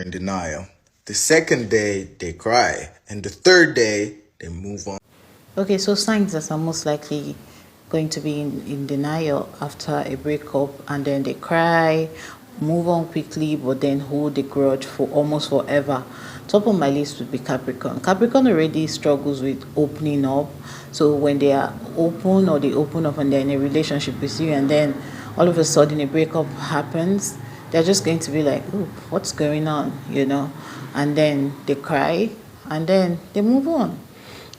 in denial. The second day, they cry. And the third day, they move on. Okay, so signs that are most likely going to be in denial after a breakup, and then they cry, move on quickly, but then hold the grudge for almost forever. Top of my list would be Capricorn. Capricorn already struggles with opening up. So when they are open, or they open up and they're in a relationship with you, and then all of a sudden a breakup happens, they're just going to be like, "Oh, what's going on?" And then they cry, and then they move on.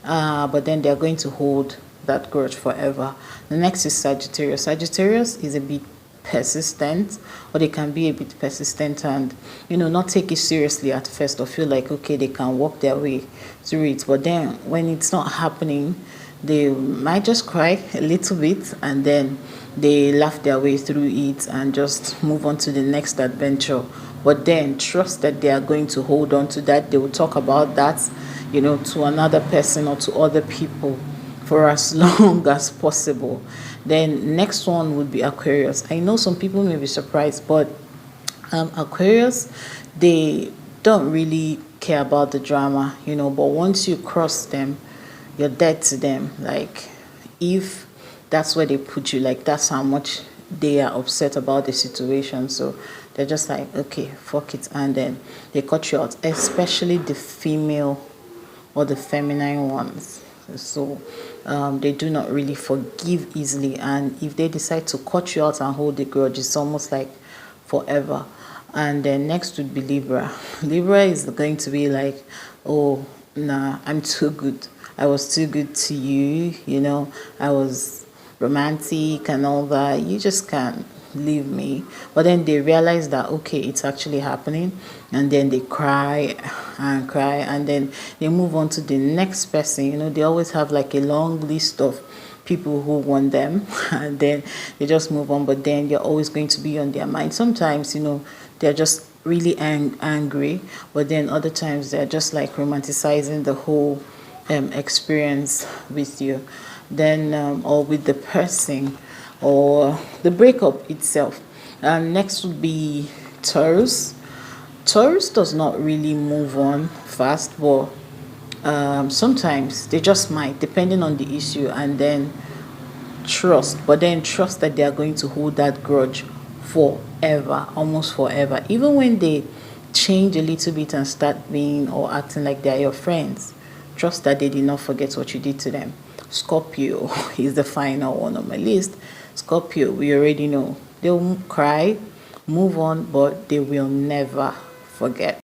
But then they're going to hold that grudge forever. The next is Sagittarius. Sagittarius is a bit persistent, or they can be a bit persistent and not take it seriously at first, or feel like okay, they can walk their way through it. But then when it's not happening, they might just cry a little bit, and then they laugh their way through it and just move on to the next adventure. But then trust that they are going to hold on to that. They will talk about that to another person or to other people for as long as possible. Then next one would be Aquarius. I know some people may be surprised, but Aquarius, they don't really care about the drama, but once you cross them, you're dead to them. Like, if that's where they put you, like, that's how much they are upset about the situation. So they're just like, okay, fuck it, and then they cut you out, especially the female or the feminine ones. So they do not really forgive easily, and if they decide to cut you out and hold the grudge, it's almost like forever. And then next would be Libra. Libra is going to be like, oh, nah, I'm too good. I was too good to you, I was romantic and all that. You just can't leave me. But then they realize that okay, it's actually happening, and then they cry and cry, and then they move on to the next person. They always have like a long list of people who want them and then they just move on. But then you're always going to be on their mind. Sometimes they're just really angry, but then other times they're just like romanticizing the whole experience with you, then or with the person, or the breakup itself. And next would be Taurus. Taurus does not really move on fast, but sometimes they just might, depending on the issue, and then but then trust that they are going to hold that grudge forever, almost forever. Even when they change a little bit and start being or acting like they're your friends, trust that they did not forget what you did to them. Scorpio is the final one on my list. Scorpio, we already know, they'll cry, move on, but they will never forget.